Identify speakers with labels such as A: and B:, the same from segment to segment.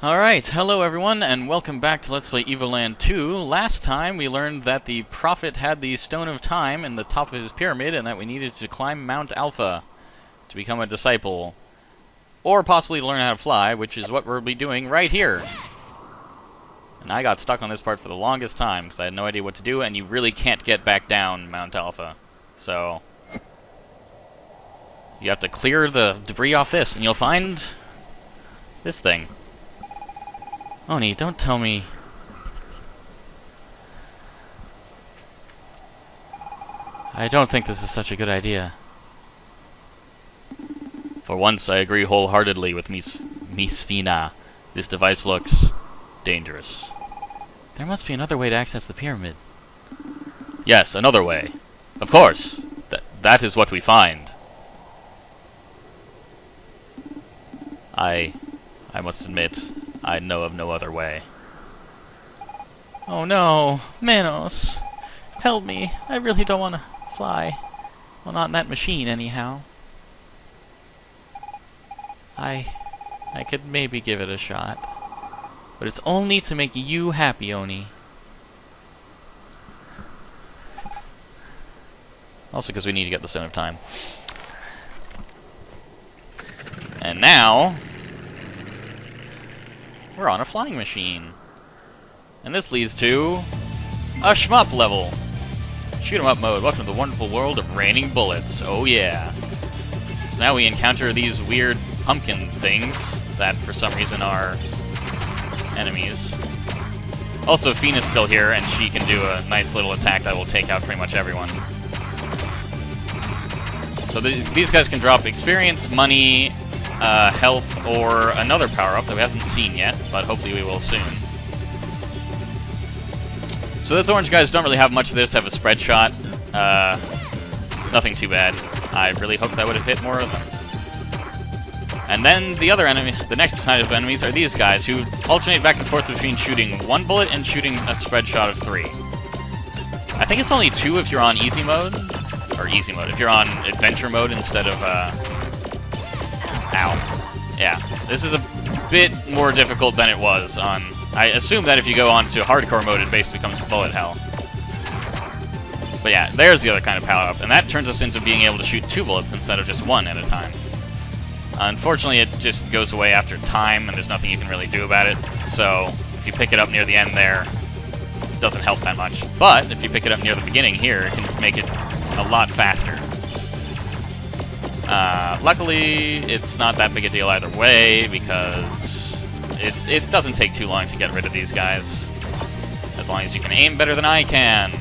A: Alright, hello everyone, and welcome back to Let's Play Evoland 2. Last time we learned that the Prophet had the Stone of Time in the top of his pyramid, and that we needed to climb Mount Alpha to become a disciple. Or possibly learn how to fly, which is what we'll be doing right here. And I got stuck on this part for the longest time, because I had no idea what to do, and you really can't get back down Mount Alpha. So you have to clear the debris off this, and you'll find this thing. Oni, don't tell me. I don't think this is such a good idea. For once, I agree wholeheartedly with Miss Fina. This device looks dangerous. There must be another way to access the pyramid. Yes, another way. Of course. That is what we find. I must admit, I know of no other way. Oh no, Manos. Help me. I really don't want to fly. Well, not in that machine, anyhow. I could maybe give it a shot. But it's only to make you happy, Oni. Also because we need to get the Stone of Time. And now we're on a flying machine. And this leads to a shmup level. Shoot 'em up mode. Welcome to the wonderful world of raining bullets. Oh yeah. So now we encounter these weird pumpkin things that for some reason are enemies. Also, Fina's still here, and she can do a nice little attack that will take out pretty much everyone. So these guys can drop experience, money, health, or another power-up that we haven't seen yet, but hopefully we will soon. So those orange guys don't really have much of this, have a spread shot. Nothing too bad. I really hope that would have hit more of them. And then the other enemy, the next type of enemies are these guys, who alternate back and forth between shooting one bullet and shooting a spread shot of 3. I think it's only 2 if you're on easy mode, or easy mode, if you're on adventure mode instead of, ow. Yeah, this is a bit more difficult than it was on... I assume that if you go on to hardcore mode, it basically becomes bullet hell. But yeah, there's the other kind of power-up, and that turns us into being able to shoot 2 bullets instead of just 1 at a time. Unfortunately, it just goes away after time, and there's nothing you can really do about it, so if you pick it up near the end there, it doesn't help that much. But if you pick it up near the beginning here, it can make it a lot faster. Luckily, it's not that big a deal either way, because it doesn't take too long to get rid of these guys, as long as you can aim better than I can.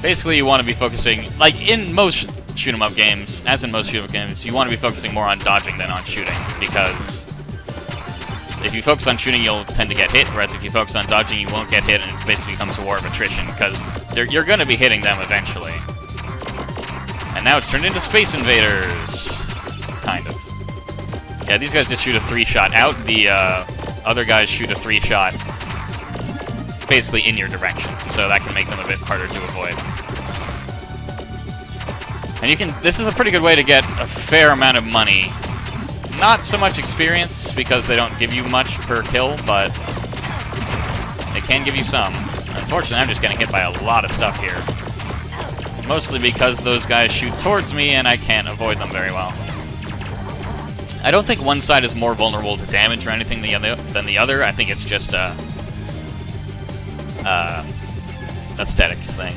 A: Basically, you want to be focusing, like in most shoot-'em-up games, as in most shoot-'em-up games, you want to be focusing more on dodging than on shooting, because if you focus on shooting, you'll tend to get hit, whereas if you focus on dodging, you won't get hit, and it basically becomes a war of attrition, because you're going to be hitting them eventually. And now it's turned into Space Invaders. Kind of. Yeah, these guys just shoot a 3-shot out. The other guys shoot a 3-shot basically in your direction, so that can make them a bit harder to avoid. And you can... This is a pretty good way to get a fair amount of money. Not so much experience, because they don't give you much per kill, but they can give you some. Unfortunately, I'm just getting hit by a lot of stuff here. Mostly because those guys shoot towards me, and I can't avoid them very well. I don't think one side is more vulnerable to damage or anything than the other. I think it's just a aesthetics thing.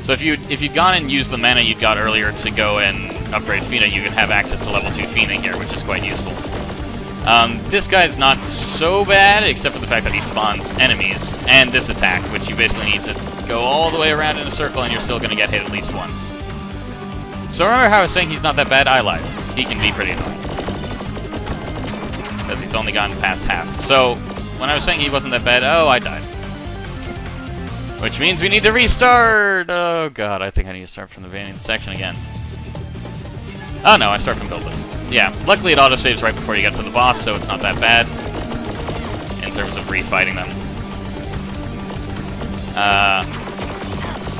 A: So if you'd gone and used the mana you'd got earlier to go and upgrade Fina, you could have access to level 2 Fina here, which is quite useful. This guy's not so bad, except for the fact that he spawns enemies, and this attack, which you basically need to go all the way around in a circle and you're still going to get hit at least once. So remember how I was saying he's not that bad? I lied. He can be pretty annoying. Because he's only gotten past half. So, when I was saying he wasn't that bad, oh, I died. Which means we need to restart! Oh god, I think I need to start from the beginning of the section again. Oh no, I start from Buildless. Yeah, luckily it autosaves right before you get to the boss, so it's not that bad in terms of refighting them.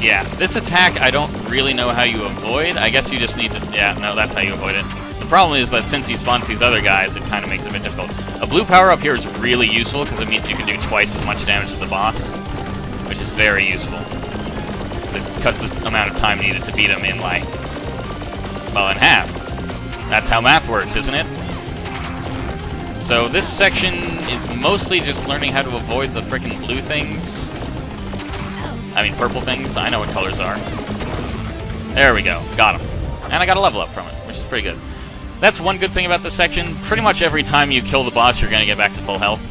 A: Yeah, this attack I don't really know how you avoid. I guess you just need to... Yeah, no, that's how you avoid it. The problem is that since he spawns these other guys, it kind of makes it a bit difficult. A blue power-up here is really useful because it means you can do twice as much damage to the boss, which is very useful. It cuts the amount of time needed to beat him in, like, well, in half. That's how math works, isn't it? So this section is mostly just learning how to avoid the frickin' blue things. I mean, purple things. I know what colors are. There we go. Got him. And I got a level up from it, which is pretty good. That's one good thing about this section. Pretty much every time you kill the boss, you're going to get back to full health,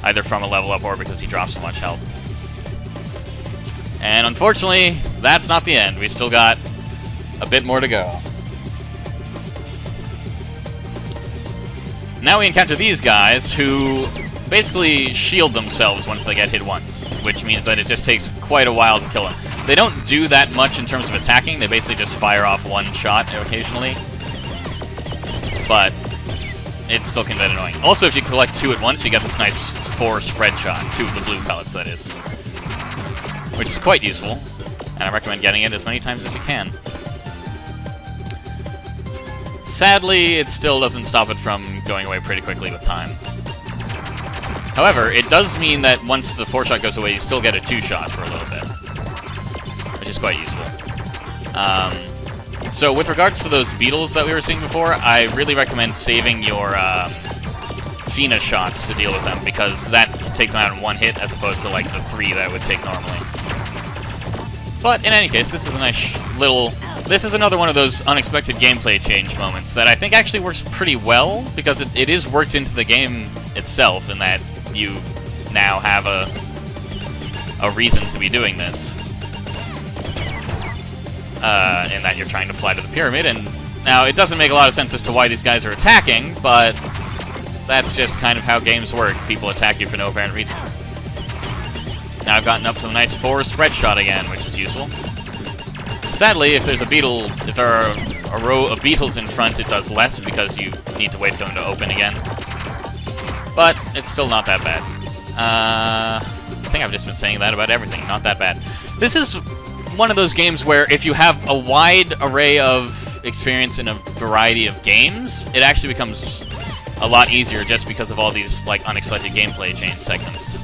A: either from a level up or because he drops so much health. And unfortunately, that's not the end. We still got a bit more to go. Now we encounter these guys who basically shield themselves once they get hit once, which means that it just takes quite a while to kill them. They don't do that much in terms of attacking, they basically just fire off one shot occasionally. But it still can be annoying. Also, if you collect 2 at once, you get this nice 4 spread shot. 2 of the blue pellets, that is. Which is quite useful, and I recommend getting it as many times as you can. Sadly, it still doesn't stop it from going away pretty quickly with time. However, it does mean that once the 4-shot goes away, you still get a 2-shot for a little bit, which is quite useful. So with regards to those beetles that we were seeing before, I really recommend saving your Fina shots to deal with them, because that takes them out in 1 hit as opposed to like the 3 that it would take normally. But in any case, this is a nice little... This is another one of those unexpected gameplay change moments that I think actually works pretty well, because it is worked into the game itself, in that you now have a reason to be doing this. In that you're trying to fly to the pyramid, and now it doesn't make a lot of sense as to why these guys are attacking, but that's just kind of how games work. People attack you for no apparent reason. Now I've gotten up to a nice 4 spread shot again, which is useful. Sadly, if there's a beetle, if there are a row of beetles in front, it does less because you need to wait for them to open again. But it's still not that bad. I think I've just been saying that about everything. Not that bad. This is one of those games where if you have a wide array of experience in a variety of games, it actually becomes a lot easier just because of all these like unexpected gameplay change segments.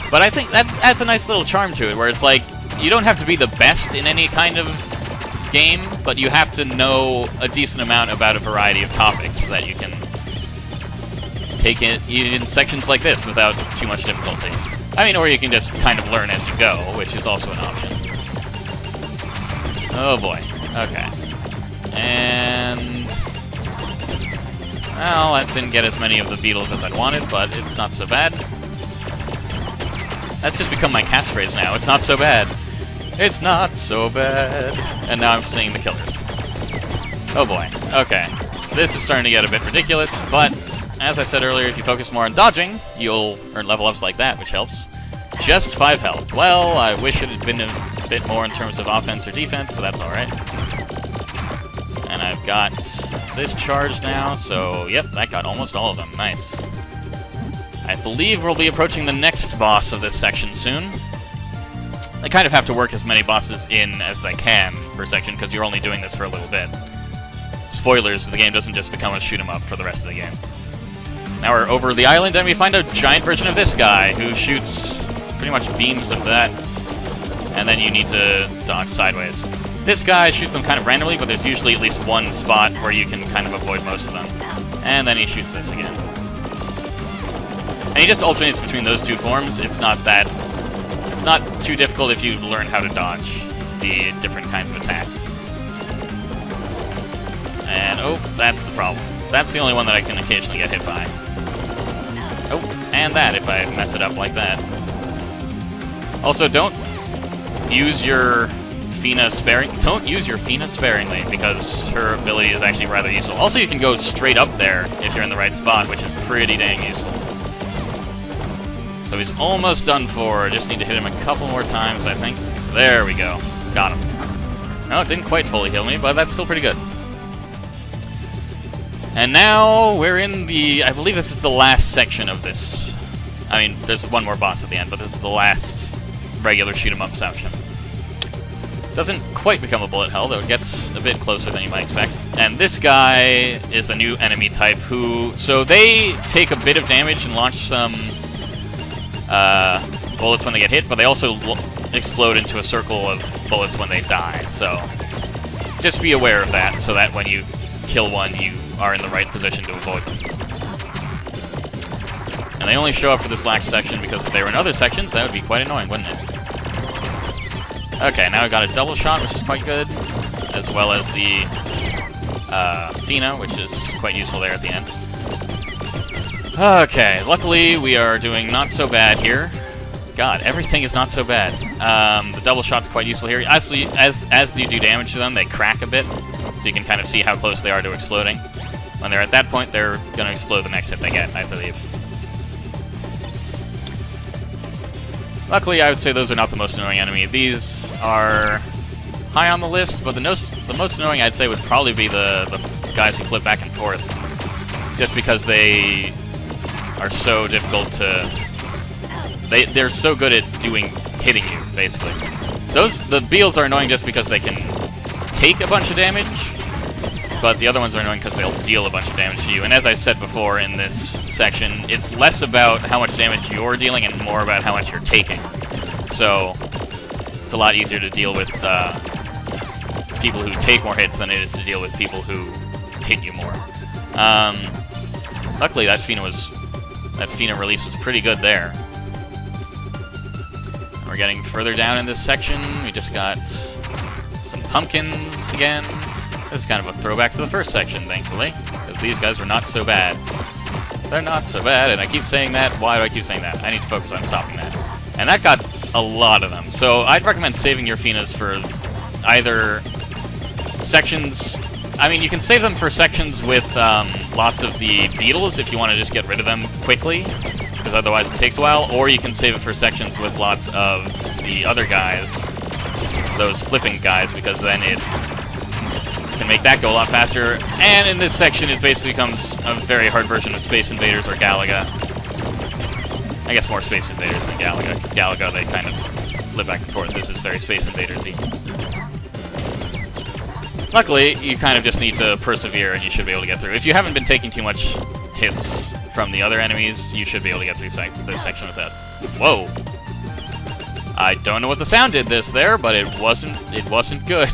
A: But I think that adds a nice little charm to it, where it's like, you don't have to be the best in any kind of game, but you have to know a decent amount about a variety of topics so that you can take it in sections like this without too much difficulty. I mean, or you can just kind of learn as you go, which is also an option. Oh boy. Okay. And... well, that didn't get as many of the beetles as I'd wanted, but it's not so bad. That's just become my catchphrase now. It's not so bad. It's not so bad. And now I'm seeing the killers. Oh boy. Okay. This is starting to get a bit ridiculous, but as I said earlier, if you focus more on dodging, you'll earn level ups like that, which helps. Just 5 health. Well, I wish it had been a bit more in terms of offense or defense, but that's alright. And I've got this charge now, so yep, that got almost all of them. Nice. I believe we'll be approaching the next boss of this section soon. They kind of have to work as many bosses in as they can per section, because you're only doing this for a little bit. Spoilers, the game doesn't just become a shoot-'em-up for the rest of the game. Now we're over the island, and we find a giant version of this guy, who shoots pretty much beams of that, and then you need to dodge sideways. This guy shoots them kind of randomly, but there's usually at least one spot where you can kind of avoid most of them. And then he shoots this again. And he just alternates between those two forms. It's not too difficult if you learn how to dodge the different kinds of attacks. And, oh, that's the problem. That's the only one that I can occasionally get hit by. Oh, and that if I mess it up like that. Also, don't use your Fina sparingly, because her ability is actually rather useful. Also, you can go straight up there if you're in the right spot, which is pretty dang useful. So he's almost done for. Just need to hit him a couple more times, I think. There we go. Got him. No, it didn't quite fully heal me, but that's still pretty good. And now we're in the... I believe this is the last section of this. I mean, there's one more boss at the end, but this is the last regular shoot-'em-up section. Doesn't quite become a bullet hell, though it gets a bit closer than you might expect. And this guy is a new enemy type who... So they take a bit of damage and launch some bullets when they get hit, but they also explode into a circle of bullets when they die. So just be aware of that, so that when you kill one, you are in the right position to avoid them. And they only show up for this last section because if they were in other sections, that would be quite annoying, wouldn't it? Okay, now we got a double shot, which is quite good, as well as the Fina, which is quite useful there at the end. Okay, luckily we are doing not so bad here. God, everything is not so bad. The double shot's quite useful here. Actually, as you do damage to them, they crack a bit, so you can kind of see how close they are to exploding. When they're at that point, they're going to explode the next hit they get, I believe. Luckily, I would say those are not the most annoying enemy. These are high on the list, but the most annoying, I'd say, would probably be the guys who flip back and forth. Just because they are so difficult to... They're so good at hitting you, basically. The beetles are annoying just because they can take a bunch of damage, but the other ones are annoying because they'll deal a bunch of damage to you. And as I said before in this section, it's less about how much damage you're dealing and more about how much you're taking. So it's a lot easier to deal with people who take more hits than it is to deal with people who hit you more. Luckily, that Fina release was pretty good there. We're getting further down in this section. We just got some pumpkins again. This is kind of a throwback to the first section, thankfully, because these guys were not so bad. They're not so bad, and I keep saying that. Why do I keep saying that? I need to focus on stopping that. And that got a lot of them. So I'd recommend saving your Finas for either sections... I mean, you can save them for sections with lots of the beetles if you want to just get rid of them quickly, because otherwise it takes a while, or you can save it for sections with lots of the other guys, those flipping guys, because then it can make that go a lot faster. And in this section, it basically becomes a very hard version of Space Invaders or Galaga. I guess more Space Invaders than Galaga, because Galaga, they kind of flip back and forth. This is very Space Invaders-y. Luckily, you kind of just need to persevere, and you should be able to get through. If you haven't been taking too much hits from the other enemies, you should be able to get through this section with that. Whoa! I don't know what the sound did there, but it wasn't good.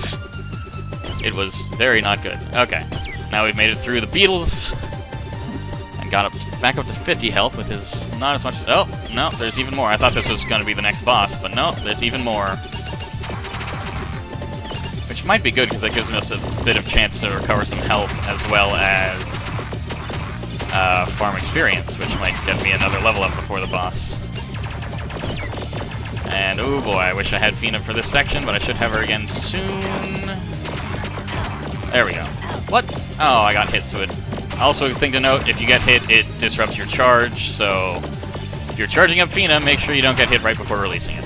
A: It was very not good. Okay, now we've made it through the beetles and got back up to 50 health, with his not as much. Oh no, there's even more. I thought this was going to be the next boss, but no, there's even more. Which might be good because that gives us a bit of chance to recover some health as well as farm experience, which might get me another level up before the boss. And oh boy, I wish I had Fina for this section, but I should have her again soon. There we go. What? Oh, I got hit, so it... Also, a thing to note, if you get hit, it disrupts your charge, so if you're charging up Fina, make sure you don't get hit right before releasing it.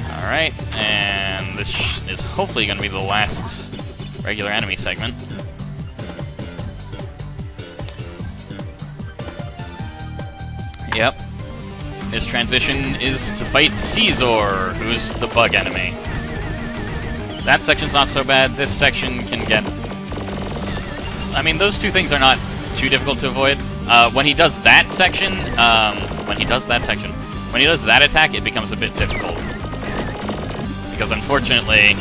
A: Alright, and this is hopefully going to be the last regular enemy segment. Yep. This transition is to fight Caesar, who's the bug enemy. That section's not so bad. This section can get... I mean, those two things are not too difficult to avoid. When he does that section, when he does that attack, it becomes a bit difficult. Because unfortunately,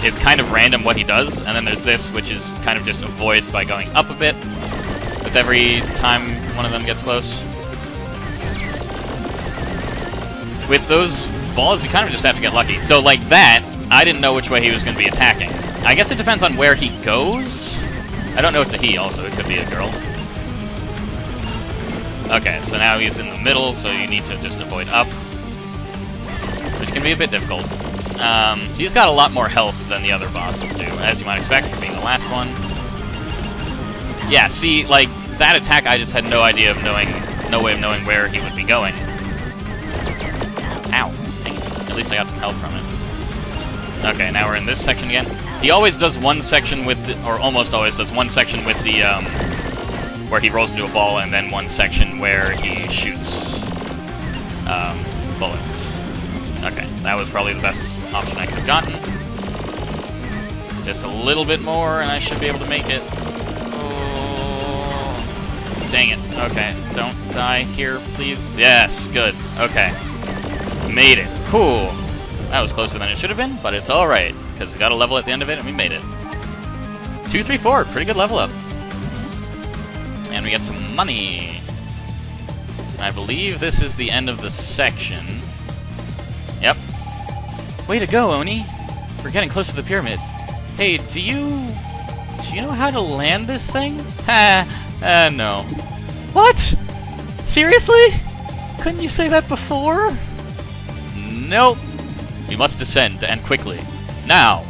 A: it's kind of random what he does, and then there's this, which is kind of just avoid by going up a bit with every time one of them gets close. With those balls, you kind of just have to get lucky. So like that, I didn't know which way he was going to be attacking. I guess it depends on where he goes. I don't know it's a he also, it could be a girl. Okay, so now he's in the middle, so you need to just avoid up, which can be a bit difficult. He's got a lot more health than the other bosses do, as you might expect from being the last one. Yeah, see, like, that attack I just had no way of knowing where he would be going. Ow. Dang it. At least I got some health from it. Okay, now we're in this section again. He always does one section with the, or almost always does one section with the, where he rolls into a ball, and then one section where he shoots, bullets. Okay, that was probably the best option I could have gotten. Just a little bit more, and I should be able to make it. Oh, dang it. Okay, don't die here, please. Yes, good. Okay. Made it. Cool. That was closer than it should have been, but it's alright, because we got a level at the end of it, and we made it. 2, 3, 4. Pretty good level up. And we get some money. I believe this is the end of the section. Yep. Way to go, Oni. We're getting close to the pyramid. Hey, do you know how to land this thing? Ha! No. What? Seriously? Couldn't you say that before? Nope. We must descend, and quickly. Now!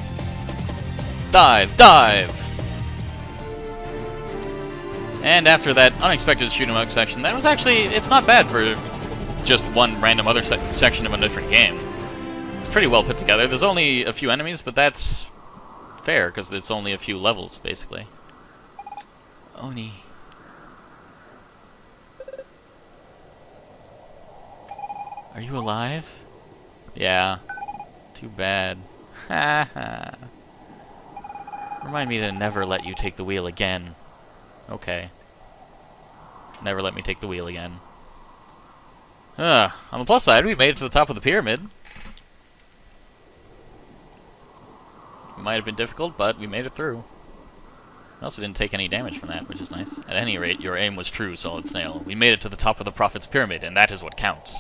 A: Dive! Dive! And after that unexpected shoot 'em up section, that was actually, it's not bad for just one random other section of a different game. It's pretty well put together. There's only a few enemies, but that's fair, because it's only a few levels, basically. Oni. Are you alive? Yeah. Too bad. Ha ha. Remind me to never let you take the wheel again. Okay. Never let me take the wheel again. On the plus side, we made it to the top of the pyramid. It might have been difficult, but we made it through. We also didn't take any damage from that, which is nice. At any rate, your aim was true, Solid Snail. We made it to the top of the Prophet's Pyramid, and that is what counts.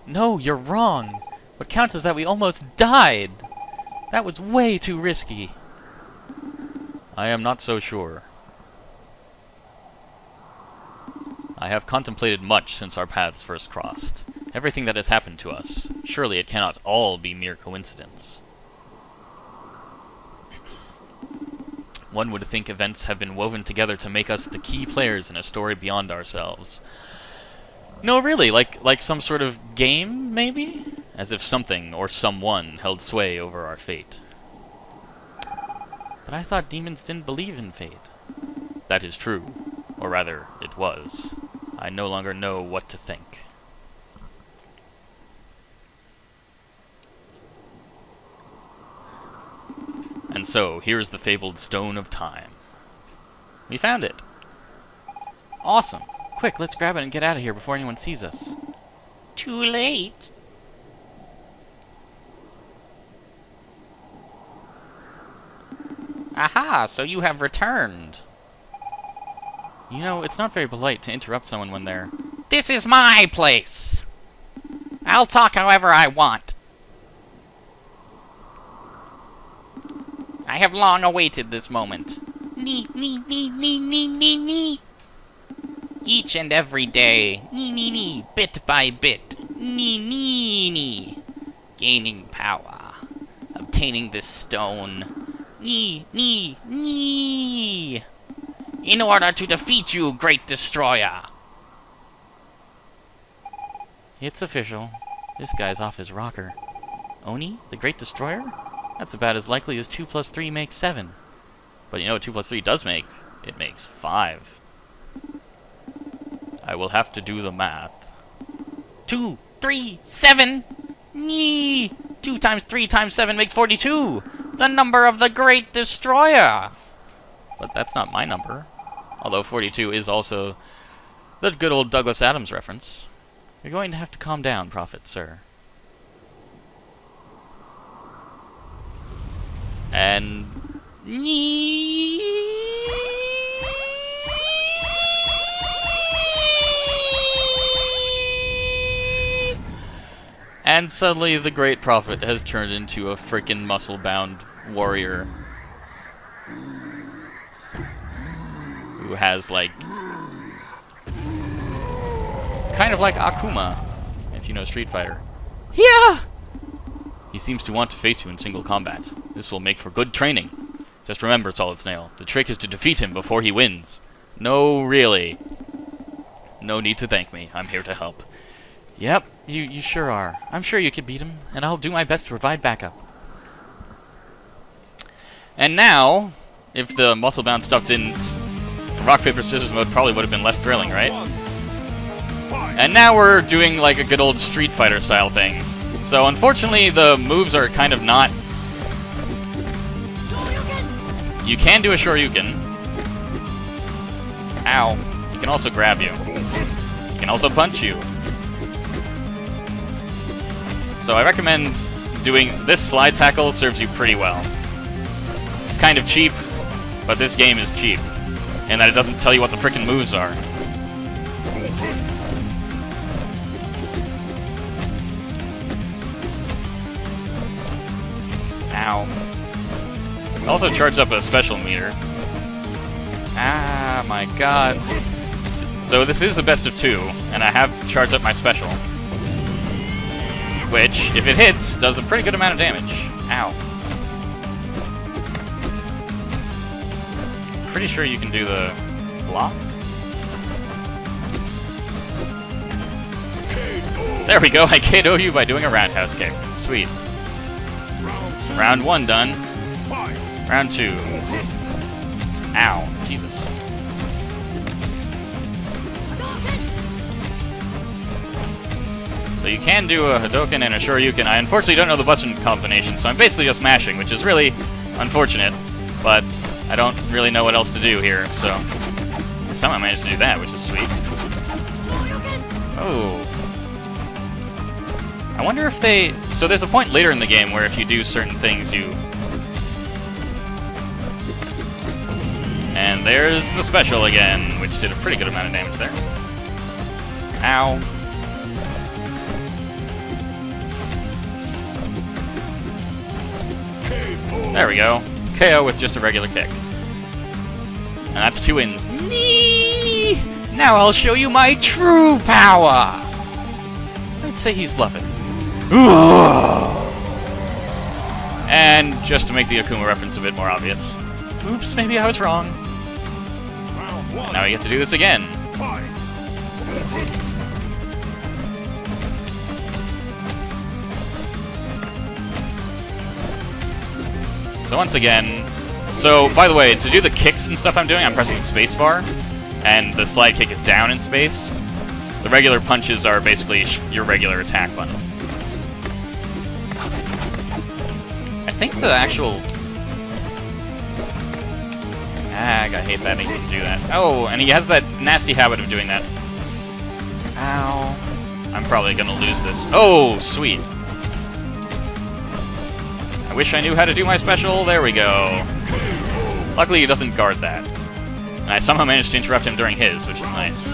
A: No, you're wrong. What counts is that we almost died. That was way too risky. I am not so sure. I have contemplated much since our paths first crossed. Everything that has happened to us. Surely it cannot all be mere coincidence. One would think events have been woven together to make us the key players in a story beyond ourselves. No, really, like some sort of game, maybe? As if something or someone held sway over our fate. But I thought demons didn't believe in fate. That is true. Or rather, it was. I no longer know what to think. And so, here is the fabled Stone of Time. We found it. Awesome. Quick, let's grab it and get out of here before anyone sees us. Too late. Aha, so you have returned. You know, it's not very polite to interrupt someone when they're... This is my place! I'll talk however I want. I have long awaited this moment. Nee, nee, nee, nee, nee, nee, nee. Each and every day. Nee, nee, nee. Bit by bit. Nee, nee, nee. Gaining power. Obtaining this stone. Nee, nee, nee. In order to defeat you, Great Destroyer. It's official. This guy's off his rocker. Oni, the Great Destroyer? That's about as likely as 2 plus 3 makes 7. But you know what 2 plus 3 does make? It makes 5. I will have to do the math. 2, 3, 7! Nee! 2 times 3 times 7 makes 42! The number of the Great Destroyer! But that's not my number. Although 42 is also the good old Douglas Adams reference. You're going to have to calm down, Prophet, sir. And... And suddenly the Great Prophet has turned into a frickin' muscle-bound warrior. Who has, like... kind of like Akuma, if you know Street Fighter. Yeah! He seems to want to face you in single combat. This will make for good training. Just remember, Solid Snail, the trick is to defeat him before he wins. No, really. No need to thank me. I'm here to help. Yep, you sure are. I'm sure you could beat him, and I'll do my best to provide backup. And now, if the muscle-bound stuff didn't... rock, paper, scissors mode probably would have been less thrilling, right? And now we're doing like a good old Street Fighter style thing. So unfortunately, the moves are kind of not... You can do a Shoryuken. Ow. He can also grab you. He can also punch you. So I recommend doing... This slide tackle serves you pretty well. It's kind of cheap, but this game is cheap. In that it doesn't tell you what the frickin' moves are. Ow. It also charged up a special meter. Ah, my god. So this is a best of 2, and I have charged up my special. Which, if it hits, does a pretty good amount of damage. Ow. Pretty sure you can do the block? There we go, I KO'd you by doing a roundhouse kick. Sweet. Round 1 done. Round 2. Ow. Jesus. So you can do a Hadoken and a Shoryuken. I unfortunately don't know the button combination, so I'm basically just mashing, which is really unfortunate, but I don't really know what else to do here, so... I somehow managed to do that, which is sweet. Oh. I wonder if they... So there's a point later in the game where if you do certain things, you... And there's the special again, which did a pretty good amount of damage there. Ow. There we go. KO with just a regular kick. And that's 2 wins. Nee! Now I'll show you my true power! I'd say he's bluffing. And just to make the Akuma reference a bit more obvious. Oops, maybe I was wrong. And now we get to do this again. So once again... So, by the way, to do the kicks and stuff I'm doing, I'm pressing spacebar, and the slide kick is down in space. The regular punches are basically your regular attack button. I think the actual... I hate that he can do that. Oh, and he has that nasty habit of doing that. Ow. I'm probably gonna lose this. Oh, sweet. I wish I knew how to do my special. There we go. Luckily, he doesn't guard that. And I somehow managed to interrupt him during his, which is nice.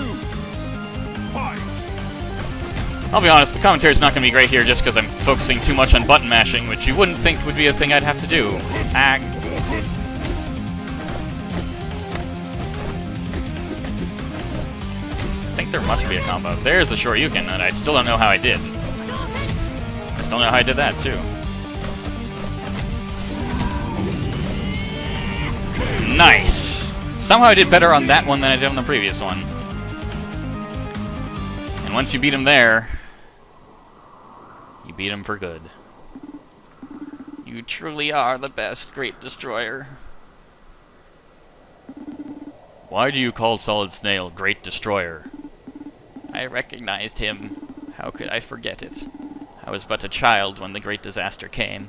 A: I'll be honest, the commentary's not going to be great here just because I'm focusing too much on button mashing, which you wouldn't think would be a thing I'd have to do. Ag. I think there must be a combo. There's the Shoryuken, and I still don't know how I did. I still don't know how I did that, too. Nice! Somehow I did better on that one than I did on the previous one. And once you beat him there, you beat him for good. You truly are the best, Great Destroyer. Why do you call Solid Snail Great Destroyer? I recognized him. How could I forget it? I was but a child when the great disaster came.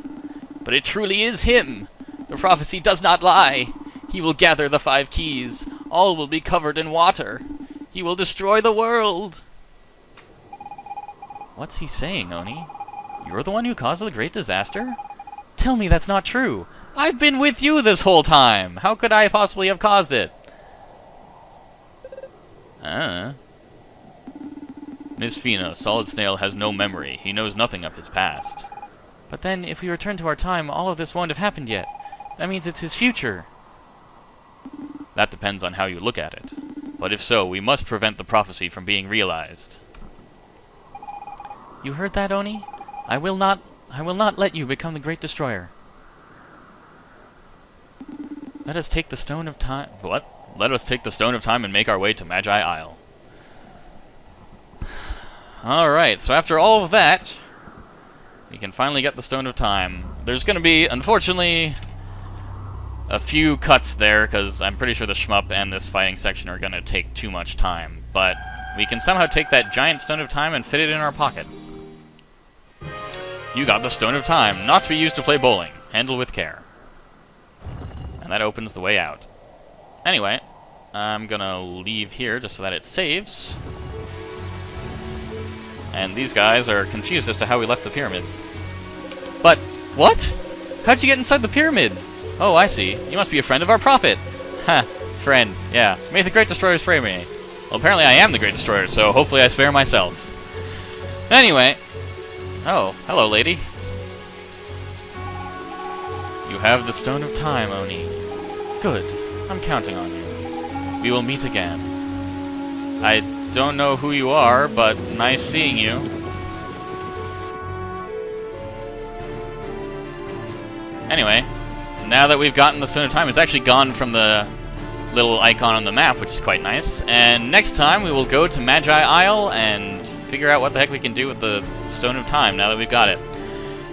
A: But it truly is him! The prophecy does not lie! He will gather the 5 keys. All will be covered in water. He will destroy the world. What's he saying, Oni? You're the one who caused the great disaster? Tell me that's not true. I've been with you this whole time. How could I possibly have caused it? Miss Fina, Solid Snail has no memory. He knows nothing of his past. But then, if we return to our time, all of this won't have happened yet. That means it's his future. That depends on how you look at it. But if so, we must prevent the prophecy from being realized. You heard that, Oni? I will not let you become the Great Destroyer. Let us take the Stone of Time... What? Let us take the Stone of Time and make our way to Magi Isle. Alright, so after all of that, we can finally get the Stone of Time. There's going to be, unfortunately, a few cuts there, because I'm pretty sure the shmup and this fighting section are going to take too much time. But we can somehow take that giant Stone of Time and fit it in our pocket. You got the Stone of Time, not to be used to play bowling. Handle with care. And that opens the way out. Anyway, I'm gonna leave here just so that it saves. And these guys are confused as to how we left the pyramid. But, what? How'd you get inside the pyramid? Oh, I see. You must be a friend of our prophet. Ha, friend, yeah. May the Great Destroyer spare me. Well, apparently I am the Great Destroyer, so hopefully I spare myself. Anyway. Oh, hello, lady. You have the Stone of Time, Oni. Good. I'm counting on you. We will meet again. I don't know who you are, but nice seeing you. Anyway, now that we've gotten the Stone of Time, it's actually gone from the little icon on the map, which is quite nice. And next time we will go to Magi Isle and figure out what the heck we can do with the Stone of Time now that we've got it.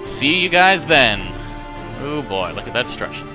A: See you guys then. Oh boy, look at that destruction.